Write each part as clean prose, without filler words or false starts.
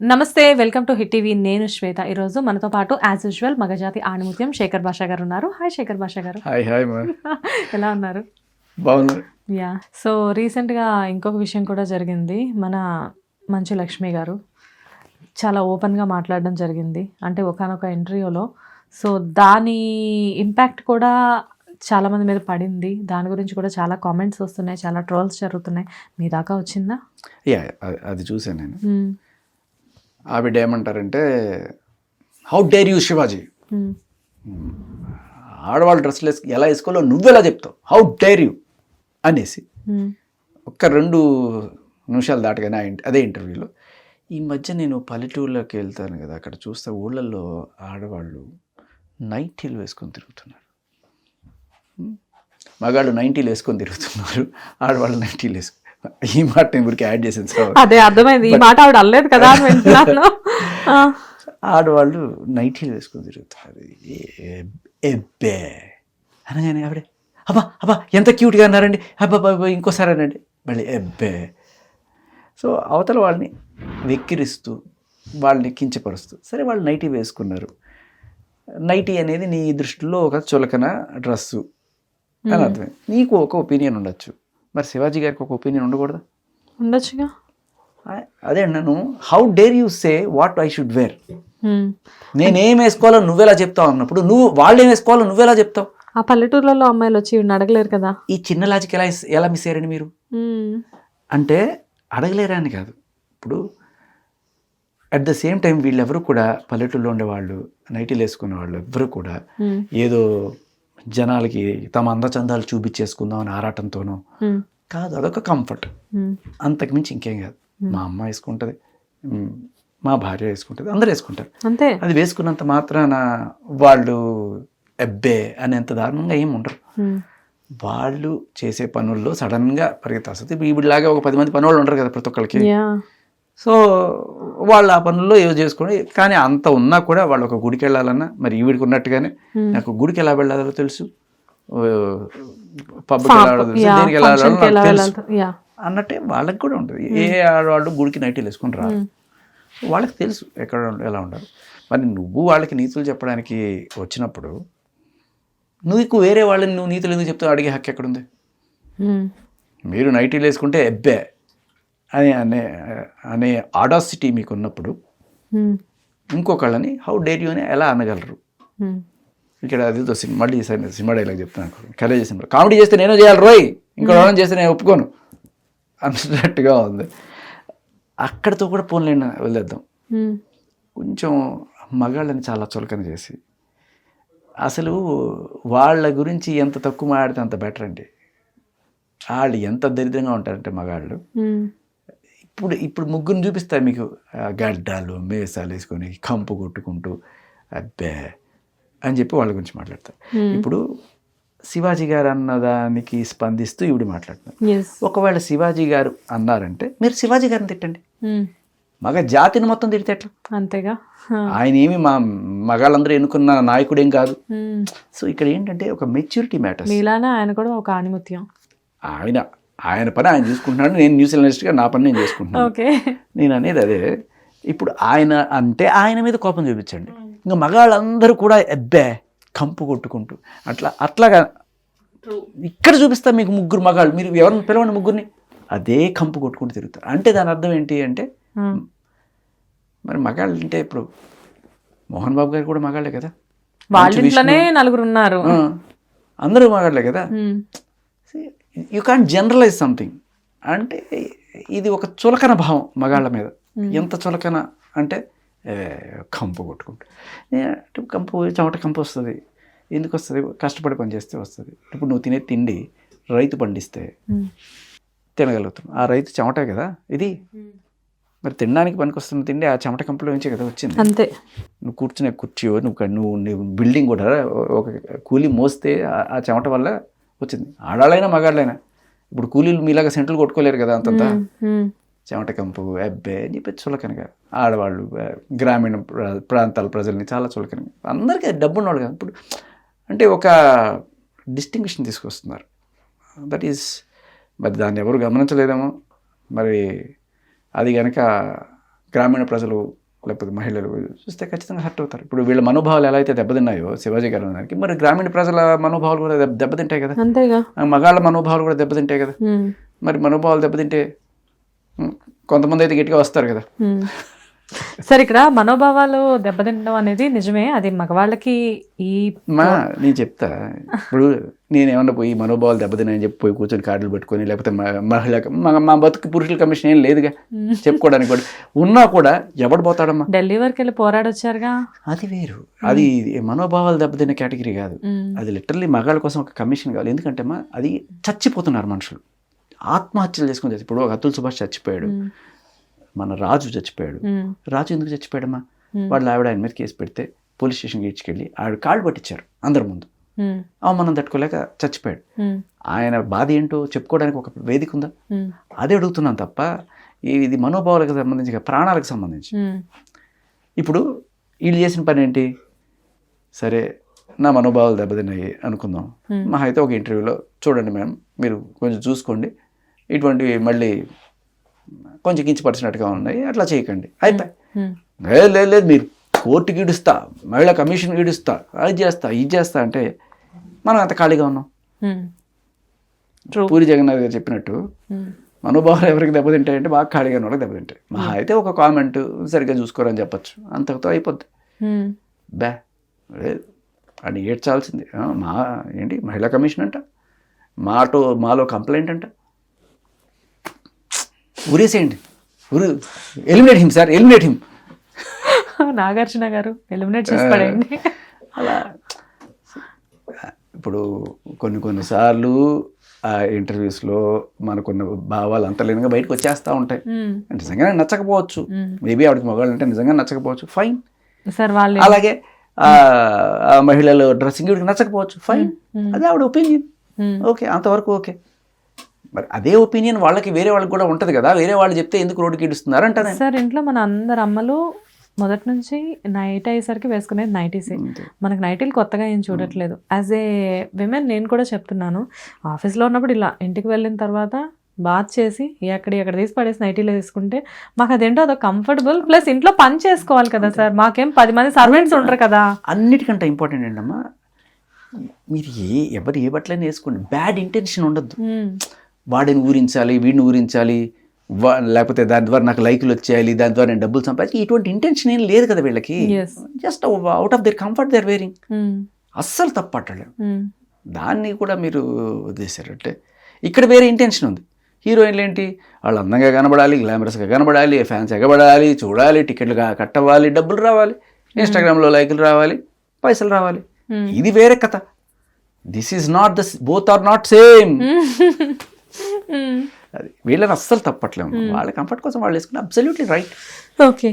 నమస్తే, welcome to hit TV. నేను శ్వేత. ఈరోజు మనతో పాటు యాజ్ యూజువల్ మగజాతి ఆణిముత్యం శేఖర్ భాషా గారు ఉన్నారు. హాయ్ శేఖర్ భాషా గారు. హాయ్ ఎలా ఉన్నారు? బాగున్నారు. యా. సో రీసెంట్గా ఇంకొక విషయం కూడా జరిగింది. మన మంచు లక్ష్మి గారు చాలా ఓపెన్గా మాట్లాడడం జరిగింది. అంటే ఒకానొక ఇంటర్వ్యూలో. సో దాని ఇంపాక్ట్ కూడా చాలామంది మీద పడింది. దాని గురించి కూడా చాలా కామెంట్స్ వస్తున్నాయి, చాలా ట్రోల్స్ జరుగుతున్నాయి. మీ దాకా వచ్చిందా? యా, అది చూసాను నేను. ఆవిడ ఏమంటారంటే, హౌ డేర్ యూ శివాజీ, ఆడవాళ్ళు డ్రెస్సులు ఎలా వేసుకోవాలో నువ్వెలా చెప్తావు, హౌ డేర్ యూ అనేసి ఒక్క 2 నిమిషాలు దాటగానే అదే ఇంటర్వ్యూలో, ఈ మధ్య నేను పల్లెటూరులోకి వెళ్తాను కదా, అక్కడ చూస్తే ఊళ్ళల్లో ఆడవాళ్ళు నైటీలు వేసుకొని తిరుగుతున్నారు. మగాళ్ళు నైటీలు వేసుకొని తిరుగుతున్నారు, ఆడవాళ్ళు నైటీలు వేసుకొని. ఈ మాట నేను ఊరికి యాడ్ చేసింది సార్. అదే అర్థమైంది. ఈ మాట ఆవిడ అనలేదు కదా. ఆడవాళ్ళు నైటీలు వేసుకొని తిరుగుతున్నారు. ఎబ్బే అనగానే ఆవిడే అబ్బా అబ్బా ఎంత క్యూట్గా అన్నారండి, అబ్బా ఇంకోసారి అనండి మళ్ళీ ఎబ్బే. సో అవతల వాళ్ళని వెక్కిరిస్తూ వాళ్ళని కించపరుస్తూ, సరే వాళ్ళు నైటీ వేసుకున్నారు, నైటీ అనేది నీ దృష్టిలో ఒక చులకన డ్రెస్సు అని అర్థమే. నీకు ఒక ఒపీనియన్ ఉండొచ్చు, మరి శివాజీ గారికి ఒక ఒపీనియన్ ఉండకూడదా? ఉండొచ్చుగా. అదే అన్నాను, how dare you say what I should wear. నేనేం వేసుకోవాలో నువ్వెలా చెప్తావు అన్నప్పుడు, వాళ్ళు ఏం వేసుకోవాలో నువ్వెలా చెప్తావు? ఆ పల్లెటూర్లలో అమ్మాయిలు వచ్చి అడగలేరు కదా. ఈ చిన్న లాజిక్ ఎలా మిస్ అయ్యారండి మీరు? అంటే అడగలేరా అని కాదు, ఇప్పుడు అట్ ద సేమ్ టైం వీళ్ళెవరు కూడా పల్లెటూరులో ఉండేవాళ్ళు, నైటీలు వేసుకునే వాళ్ళు ఎవ్వరు కూడా ఏదో జనాలకి తమ అందచందాలు చూపించేసుకుందాం అని ఆరాటంతోనో కాదు. అదొక కంఫర్ట్, అంతకుమించి ఇంకేం కాదు. మా అమ్మ వేసుకుంటుంది, మా భార్య వేసుకుంటుంది, అందరూ వేసుకుంటారు అంతే. అది వేసుకున్నంత మాత్రాన వాళ్ళు ఎబ్బే అనేంత దారుణంగా ఏమి ఉండరు. వాళ్ళు చేసే పనుల్లో సడన్గా పరిగెత్తాల్సింది. వీడిలాగా ఒక 10 మంది పని వాళ్ళు ఉండరు కదా ప్రతి ఒక్కరికి. సో వాళ్ళు ఆ పనుల్లో ఏదో చేసుకొని, కానీ అంత ఉన్నా కూడా వాళ్ళు ఒక గుడికి వెళ్ళాలన్నా, మరి ఈవిడికి ఉన్నట్టుగానే నాకు గుడికి ఎలా వెళ్ళాలో తెలుసు, పబ్కి వెళ్ళాలో తెలుసు, దేనికి వెళ్ళాలో తెలుసు అన్నట్టే వాళ్ళకి కూడా ఉంటుంది. ఏ ఆడవాళ్ళు గుడికి నైటీలు వేసుకుని రారు, వాళ్ళకి తెలుసు ఎక్కడ ఎలా ఉండాలి. మరి నువ్వు వాళ్ళకి నీతులు చెప్పడానికి వచ్చినప్పుడు నువ్వు వేరే వాళ్ళని నువ్వు నీతులు ఎందుకు చెప్తావు? అడిగే హక్కు ఎక్కడుంది? మీరు నైటీలు వేసుకుంటే ఎబ్బే అనే ఆడాసిటీ మీకు ఉన్నప్పుడు ఇంకొకళ్ళని హౌ డేర్ యూ అని ఎలా అనగలరు? ఇక్కడ అదేదో మళ్ళీ సినిమా డైలాగ్ చెప్తున్నాను, కలేజ్ సినిమా, కామెడీ చేస్తే నేను చేయాలి రోయ్, ఇంకో వాళ్ళని చేస్తే నేను ఒప్పుకోను అన్నట్టుగా ఉంది. అక్కడితో కూడా పోన్లేండి వదిలేద్దాం. కొంచెం మగాళ్ళని చాలా చులకన చేసి, అసలు వాళ్ళ గురించి ఎంత తక్కువ మాట్లాడితే అంత బెటర్ అండి. వాళ్ళు ఎంత దరిద్రంగా ఉంటారంటే మగాళ్ళు, ఇప్పుడు ముగ్గురిని చూపిస్తారు మీకు, గడ్డాలు మేసాలు వేసుకొని కంపు కొట్టుకుంటూ అబ్బే అని చెప్పి వాళ్ళ గురించి మాట్లాడతారు. ఇప్పుడు శివాజీ గారు అన్నదానికి స్పందిస్తూ ఇవిడు మాట్లాడుతున్నారు. ఒకవేళ శివాజీ గారు అన్నారంటే మీరు శివాజీ గారిని తిట్టండి, మగ జాతిని మొత్తం తిడితే ఎట్లా? అంతేగా. ఆయన ఏమి మా మగాళ్ళందరూ ఎన్నుకున్న నాయకుడేం కాదు. సో ఇక్కడ ఏంటంటే ఒక మెచ్యూరిటీ మ్యాటర్స్. ఆయన కూడా ఒక ఆణిముత్యం. ఆయన పని ఆయన చూసుకుంటున్నాడు, నేను న్యూస్ జర్నలిస్ట్గా నా పని నేను చేసుకుంటున్నాను. నేను అనేది అదే. ఇప్పుడు ఆయన అంటే ఆయన మీద కోపం చూపించండి, ఇంకా మగాళ్ళందరూ కూడా ఎబ్బే కంపు కొట్టుకుంటూ అట్లాగా ఇక్కడ చూపిస్తా మీకు ముగ్గురు మగాళ్ళు, మీరు ఎవరిని పిలవండి ముగ్గురిని, అదే కంపు కొట్టుకుంటూ తిరుగుతారు. అంటే దాని అర్థం ఏంటి అంటే, మరి మగాళ్ళు అంటే ఇప్పుడు మోహన్ బాబు గారు కూడా మగాళ్ళే కదా, వాళ్ళ ఇంట్లోనే 4 ఉన్నారు, అందరూ మగాళ్ళే కదా. You can generalise something. అంటే ఇది ఒక చులకన భావం మగాళ్ళ మీద. ఎంత చులకన అంటే కంపు కొట్టుకుంటూ, చెమట కంపు వస్తుంది. ఎందుకు వస్తుంది? కష్టపడి పని చేస్తే వస్తుంది. ఇప్పుడు నువ్వు తినే తిండి రైతు పండిస్తే తినగలుగుతాం, ఆ రైతు చెమటే కదా ఇది. మరి తినడానికి పనికి వస్తున్న తిండి ఆ చెమట కంపులో నుంచే కదా వచ్చింది. అంతే. నువ్వు కూర్చునే కుర్చీ, నువ్వు బిల్డింగ్ కూడా ఒక కూలీ మోస్తే ఆ చెమట వల్ల వచ్చింది. ఆడాళ్ళైనా మగాళ్ళైనా ఇప్పుడు కూలీలు మీలాగా సెంట్లు కొట్టుకోలేరు కదా, అంతంతా చెమట కంపు అబ్బే అని చెప్పి చులకనగా ఆడవాళ్ళు గ్రామీణ ప్రాంతాల ప్రజల్ని చాలా చులకనగా, అందరికీ డబ్బు ఉన్నవాళ్ళు కదా. ఇప్పుడు అంటే ఒక డిస్టింగ్విషన్ తీసుకొస్తున్నారు. దట్ ఈస్, మరి దాన్ని ఎవరు గమనించలేదేమో. మరి అది కనుక గ్రామీణ ప్రజలు లేకపోతే మహిళలు చూస్తే ఖచ్చితంగా హర్ట్ అవుతారు. ఇప్పుడు వీళ్ళ మనోభావాలు ఎలా అయితే దెబ్బతిన్నాయో శివాజీ గారు దానికి, మరి గ్రామీణ ప్రజల మనోభావాలు కూడా దెబ్బతింటాయి కదా, అంతేగా, మగాళ్ళ మనోభావాలు కూడా దెబ్బతింటాయి కదా. మరి మనోభావాలు దెబ్బతింటే కొంతమంది అయితే గట్టిగా వస్తారు కదా. సార్ ఇక్కడ మనోభావాలు దెబ్బతింటడం అనేది నిజమే, అది మగవాళ్ళకి ఈ నేను చెప్తా. ఇప్పుడు నేనేమన్నా పోయి మనోభావాలు దెబ్బతిన్నాయని చెప్పి పోయి కూర్చొని కార్డులు పెట్టుకొని, లేకపోతే మా బతుకు పురుషుల కమిషన్ ఏం లేదుగా చెప్పుకోవడానికి కూడా, ఉన్నా కూడా ఎవడు పోతాడమ్మా. ఢిల్లీ వరకు వెళ్ళి పోరాడొచ్చారుగా, అది వేరు. అది మనోభావాలు దెబ్బతిన్న కేటగిరీ కాదు, అది లిటరల్లీ మగాళ్ళ కోసం ఒక కమిషన్ కావాలి. ఎందుకంటే అమ్మా అది చచ్చిపోతున్నారు మనుషులు, ఆత్మహత్యలు చేసుకుని. ఇప్పుడు ఒక అతుల్ సుభాష్ చచ్చిపోయాడు, మన రాజు చచ్చిపోయాడు. రాజు ఎందుకు చచ్చిపోయాడమ్మా, వాళ్ళు ఆవిడ ఆయన మీద కేసు పెడితే పోలీస్ స్టేషన్కి ఇచ్చుకెళ్ళి ఆవిడ కాళ్ళు పట్టించారు అందరి ముందు, అవమానం తట్టుకోలేక చచ్చిపోయాడు. ఆయన బాధ ఏంటో చెప్పుకోవడానికి ఒక వేదిక ఉందా, అదే అడుగుతున్నాను తప్ప ఇది మనోభావాలకు సంబంధించి ప్రాణాలకు సంబంధించి. ఇప్పుడు వీళ్ళు చేసిన పని ఏంటి, సరే నా మనోభావాలు దెబ్బతిన్నాయి అనుకుందాం, మా అయితే ఒక ఇంటర్వ్యూలో చూడండి మ్యామ్ మీరు కొంచెం చూసుకోండి, ఇటువంటివి మళ్ళీ కొంచెం కించపరిచినట్టుగా ఉన్నాయి, అట్లా చేయకండి, అయిపోయి. లేదు మీరు కోర్టుకి ఇడుస్తా, మహిళా కమిషన్ ఇడుస్తా, అది చేస్తా ఇది చేస్తా అంటే మనం అంత ఖాళీగా ఉన్నాం. పూరి జగన్నాథ్ గారు చెప్పినట్టు మనోభావాలు ఎవరికి దెబ్బతింటాయంటే బాగా ఖాళీగా ఉన్న వాళ్ళకి దెబ్బతింటాయి. మహా అయితే ఒక కామెంట్ సరిగ్గా చూసుకోరని చెప్పచ్చు, అంతతో అయిపోద్ది. బా అని ఏడ్చాల్సింది, మా ఏంటి మహిళా కమిషన్ అంట, మాలో కంప్లైంట్ అంట, ఉరేసేయండి, eliminate him sir, eliminate him. Nagarjuna garu eliminate చేసి పడేయండి. అలా ఇప్పుడు కొన్నిసార్లు ఆ ఇంటర్వ్యూస్లో మనకున్న భావాలు అంతలేనిగా బయటకు వచ్చేస్తూ ఉంటాయి. నిజంగా నచ్చకపోవచ్చు, మేబీ ఆవిడకి మగవాళ్ళు అంటే నిజంగా నచ్చకపోవచ్చు, ఫైన్ సార్. వాళ్ళు అలాగే మహిళలు డ్రెస్సింగ్ వీడికి నచ్చకపోవచ్చు, ఫైన్, అదే ఆవిడ ఒపీనియన్, ఓకే, అంతవరకు ఓకే. మరి అదే ఒపీనియన్ వాళ్ళకి వేరే వాళ్ళకి కూడా ఉంటుంది కదా, వేరే వాళ్ళు చెప్తే ఎందుకు రోడ్డుకి ఇడుస్తున్నారు అంటారు. సార్ ఇంట్లో మన అందరు అమ్మలు మొదటి నుంచి నైట్ అయ్యేసరికి వేసుకునేది నైటీసే, మనకు నైటీలు కొత్తగా ఏం చూడట్లేదు. యాజ్ ఏ విమెన్ నేను కూడా చెప్తున్నాను, ఆఫీస్లో ఉన్నప్పుడు ఇలా, ఇంటికి వెళ్ళిన తర్వాత బాత్ చేసి ఎక్కడ తీసి పడేసి నైటీలో వేసుకుంటే మాకు అదేంటో అదొక కంఫర్టబుల్, ప్లస్ ఇంట్లో పని చేసుకోవాలి కదా సార్, మాకేం 10 మంది సర్వెంట్స్ ఉంటారు కదా. అన్నిటికంటే ఇంపార్టెంట్ ఏంటమ్మా, మీరు ఎవరు ఏ బట్టలైనా వేసుకోండి, బ్యాడ్ ఇంటెన్షన్ ఉండద్దు. వాడిని ఊరించాలి, వీడిని ఊరించాలి, లేకపోతే దాని ద్వారా నాకు లైకులు వచ్చేయాలి, దాని ద్వారా నేను డబ్బులు సంపాదించి, ఇటువంటి ఇంటెన్షన్ ఏం లేదు కదా వీళ్ళకి. Just out of their comfort they are wearing, అస్సలు తప్పట్టలేము. దాన్ని కూడా మీరు వదిలేశారంటే ఇక్కడ వేరే ఇంటెన్షన్ ఉంది. హీరోయిన్లు ఏంటి, వాళ్ళు అందంగా కనబడాలి, గ్లామరస్గా కనబడాలి, ఫ్యాన్స్ ఎగబడాలి, చూడాలి, టికెట్లు కట్టవాలి, డబ్బులు రావాలి, ఇన్స్టాగ్రామ్లో లైకులు రావాలి, పైసలు రావాలి. ఇది వేరే కథ. This is not the both are not same. అది వీళ్ళని అస్సలు తప్పట్లేము, వాళ్ళ కంఫర్ట్ కోసం వాళ్ళు వేసుకుని అబ్సల్యూట్లీ రైట్. ఓకే,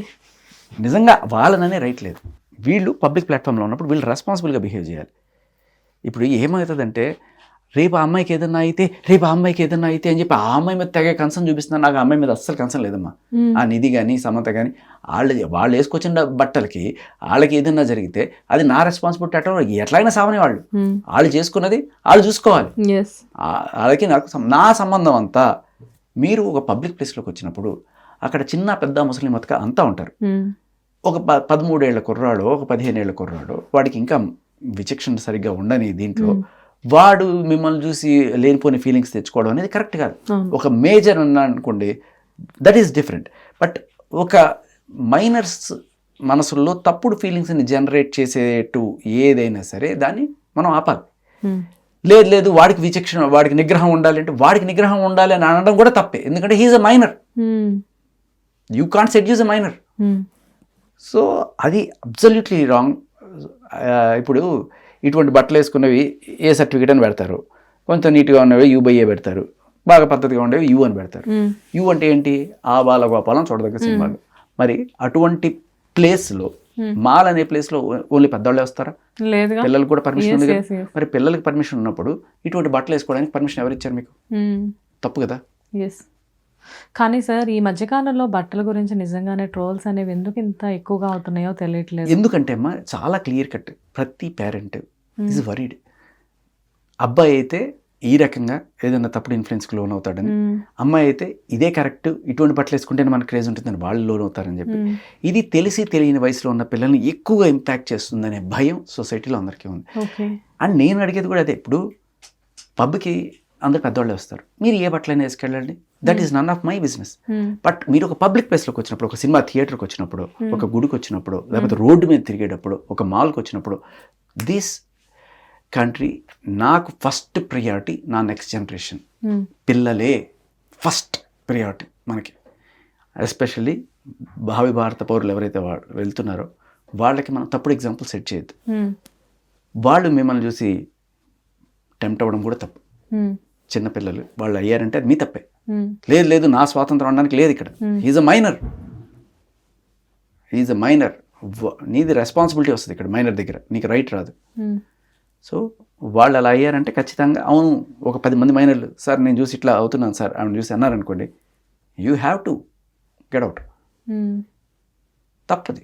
నిజంగా వాళ్ళననే రైట్ లేదు. వీళ్ళు పబ్లిక్ ప్లాట్ఫామ్లో ఉన్నప్పుడు వీళ్ళు రెస్పాన్సిబుల్గా బిహేవ్ చేయాలి. ఇప్పుడు ఏమవుతుందంటే రేపు ఆ అమ్మాయికి ఏదన్నా అయితే అని చెప్పి ఆ అమ్మాయి మీద తెగ కన్సర్న్ చూపిస్తున్నారు. నాకు ఆ అమ్మాయి మీద అస్సలు కన్సర్న్ లేదమ్మా. ఆ నిధి కానీ సమంత కానీ వాళ్ళు వేసుకొచ్చిన బట్టలకి వాళ్ళకి ఏదన్నా జరిగితే అది నా రెస్పాన్సిబిలిటీ అట్లా ఎట్లయినా సావని వాళ్ళు చేసుకున్నది వాళ్ళు చూసుకోవాలి. వాళ్ళకి నా సంబంధం అంతా. మీరు ఒక పబ్లిక్ ప్లేస్లోకి వచ్చినప్పుడు అక్కడ చిన్న పెద్ద ముసలి మతక అంతా ఉంటారు. ఒక 13 ఏళ్ల కుర్రాడు, ఒక 15 ఏళ్ల కుర్రాడు, వాడికి ఇంకా విచక్షణ సరిగ్గా ఉండని దీంట్లో వాడు మిమ్మల్ని చూసి లేనిపోని ఫీలింగ్స్ తెచ్చుకోవడం అనేది కరెక్ట్ కాదు. ఒక మేజర్ అన్నా అనుకోండి, దట్ ఈస్ డిఫరెంట్. బట్ ఒక మైనర్స్ మనసుల్లో తప్పుడు ఫీలింగ్స్ని జనరేట్ చేసేటు ఏదైనా సరే దాన్ని మనం ఆపాలి. లేదు వాడికి విచక్షణ, వాడికి నిగ్రహం ఉండాలి అంటే వాడికి నిగ్రహం ఉండాలి అని అనడం కూడా తప్పే. ఎందుకంటే he is a minor, you can't seduce a minor. So అది అబ్సల్యూట్లీ రాంగ్. ఇప్పుడు ఇటువంటి బట్టలు వేసుకున్నవి ఏ సర్టిఫికేట్ అని పెడతారు, కొంచెం నీట్గా ఉన్నవి యూ/ఏ పెడతారు, బాగా పద్ధతిగా ఉండేవి యూ అని పెడతారు. యూ అంటే ఏంటి, ఆ బాలగోపాలం చూడదగ్గ సినిమాలు. మరి అటువంటి ప్లేస్లో మాల్ అనే ప్లేస్లో ఓన్లీ పెద్దవాళ్ళే వస్తారా? పిల్లలకు కూడా పర్మిషన్ ఉంది కదా. మరి పిల్లలకి పర్మిషన్ ఉన్నప్పుడు ఇటువంటి బట్టలు వేసుకోవడానికి పర్మిషన్ ఎవరు ఇచ్చారు మీకు? తప్పు కదా. కానీ సార్ ఈ మధ్యకాలంలో బట్టల గురించి నిజంగానే ట్రోల్స్ అనేవి ఎందుకు ఇంత ఎక్కువగా అవుతున్నాయో తెలియట్లేదు. ఎందుకంటే అమ్మా చాలా క్లియర్ కట్, ప్రతి పేరెంట్ ఈజ్ వరీడ్. అబ్బాయి అయితే ఈ రకంగా ఏదైనా తప్పుడు ఇన్ఫ్లుయెన్స్కి లోన్ అవుతాడని, అమ్మాయి అయితే ఇదే కరెక్ట్, ఇటువంటి బట్టలు వేసుకుంటేనే మనకు క్రేజ్ ఉంటుందని వాళ్ళు లోన్ అవుతారని చెప్పి, ఇది తెలిసి తెలియని వయసులో ఉన్న పిల్లల్ని ఎక్కువగా ఇంపాక్ట్ చేస్తుందనే భయం సొసైటీలో అందరికీ ఉంది. అండ్ నేను అడిగేది కూడా అదే, ఇప్పుడు పబ్కి అందరు పెద్దవాళ్ళే వస్తారు, మీరు ఏ బట్టలైనా వేసుకెళ్ళండి, that is none of my business. But మీరు ఒక పబ్లిక్ ప్లేస్లోకి వచ్చినప్పుడు, ఒక సినిమా థియేటర్కి వచ్చినప్పుడు, ఒక గుడికి వచ్చినప్పుడు, లేకపోతే రోడ్డు మీద తిరిగేటప్పుడు, ఒక మాల్కి వచ్చినప్పుడు, దిస్ కంట్రీ నాకు ఫస్ట్ ప్రియారిటీ, నా నెక్స్ట్ జనరేషన్ పిల్లలే ఫస్ట్ ప్రియారిటీ మనకి. ఎస్పెషల్లీ భావి భారత పౌరులు ఎవరైతే వెళ్తున్నారో వాళ్ళకి మనం తప్పుడు ఎగ్జాంపుల్ సెట్ చేయొద్దు. వాళ్ళు మిమ్మల్ని చూసి టెంప్ట్ అవ్వడం కూడా తప్పు. చిన్నపిల్లలు వాళ్ళు అయ్యారంటే అది మీ తప్పే. లేదు నా స్వాతంత్రం అనడానికి లేదు ఇక్కడ. ఈజ్ అ మైనర్, నీది రెస్పాన్సిబిలిటీ వస్తుంది ఇక్కడ మైనర్ దగ్గర, నీకు రైట్ రాదు. సో వాళ్ళు అలా అయ్యారంటే ఖచ్చితంగా అవును, ఒక 10 మంది మైనర్లు సార్ నేను చూసి ఇట్లా అవుతున్నాను సార్ ఆమెను చూసి అన్నారనుకోండి, you have to get out. తప్పది.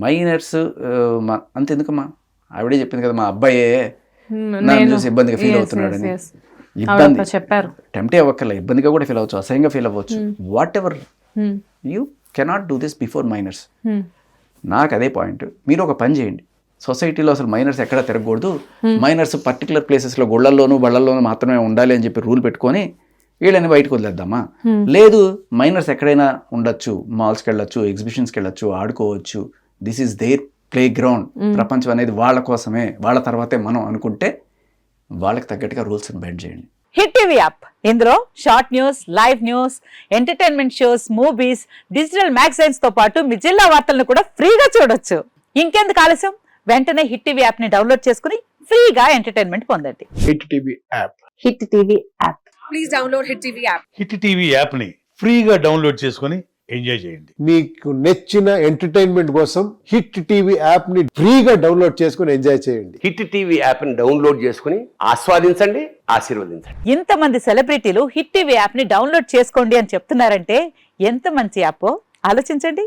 మైనర్స్ అంతెందుకమ్మా, ఆవిడే చెప్పింది కదా, మా అబ్బాయే నన్ను చూసి ఇబ్బందిగా ఫీల్ అవుతున్నాడని. ఇబ్బంది చెప్పారు, టెంప్టే అవ్వక్కర్లే, ఇబ్బందిగా కూడా ఫీల్ అవ్వచ్చు, అసహ్యంగా ఫీల్ అవ్వచ్చు, whatever. You cannot do this before minors. నాకు అదే పాయింట్. మీరు ఒక పని చేయండి, సొసైటీలో అసలు మైనర్స్ ఎక్కడ తిరగకూడదు, మైనర్స్ పర్టికులర్ ప్లేసెస్లో గుళ్ళల్లోనూ బళ్ళల్లోనూ మాత్రమే ఉండాలి అని చెప్పి రూల్ పెట్టుకొని వీళ్ళని బయటకు వదిలేద్దామా. లేదు, మైనర్స్ ఎక్కడైనా ఉండొచ్చు, మాల్స్కి వెళ్ళొచ్చు, ఎగ్జిబిషన్స్కి వెళ్ళొచ్చు, ఆడుకోవచ్చు, this is their playground, ప్రపంచం అనేది వాళ్ళ కోసమే, వాళ్ళ తర్వాతే మనం అనుకుంటే వాళ్ళకి తగ్గట్టుగా రూల్స్ బెండ్ చేయండి. హిట్ టీవీ యాప్, ఇందులో short news, live news, entertainment shows, movies, digital magazines తో పాటు మీ జిల్లా వార్తలను కూడా ఫ్రీగా చూడొచ్చు. ఇంకెందుకు ఆలస్యం, వెంటనే హిట్ టీవీ యాప్ ని డౌన్లోడ్ చేసుకుని ఫ్రీగా ఎంటర్టైన్మెంట్ పొందండి. Hit TV app. Hit TV app. Please download hit TV app. Hit TV app ని ఫ్రీగా డౌన్లోడ్ చేసుకొని ఎంజాయ్ చేయండి. మీకు నచ్చిన ఎంటర్టైన్మెంట్ కోసం హిట్ టీవీ యాప్ ని ఫ్రీగా డౌన్లోడ్ చేసుకొని ఎంజాయ్ చేయండి. హిట్ టీవీ యాప్ ని డౌన్లోడ్ చేసుకుని ఆస్వాదించండి, ఆశీర్వదించండి. ఇంతమంది సెలబ్రిటీలు హిట్ టీవీ యాప్ ని డౌన్లోడ్ చేసుకోండి అని చెప్తున్నారంటే ఎంత మంచి యాప్ ఆలోచించండి.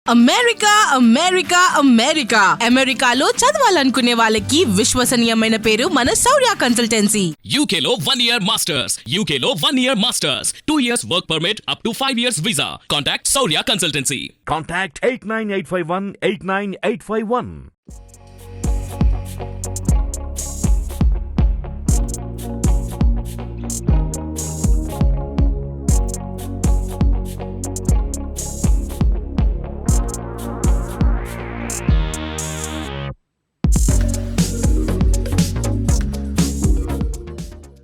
అమెరికా అమెరికా అమెరికా అమెరికాలో చదవాలనుకునే వాళ్ళకి విశ్వసనీయమైన పేరు మన శౌర్య కన్సల్టెన్సీ. UK లో 1 year masters, UK లో 1 year masters, 2 years work permit up to 5 years visa. Contact Saurya Consultancy. Contact 89851 89851.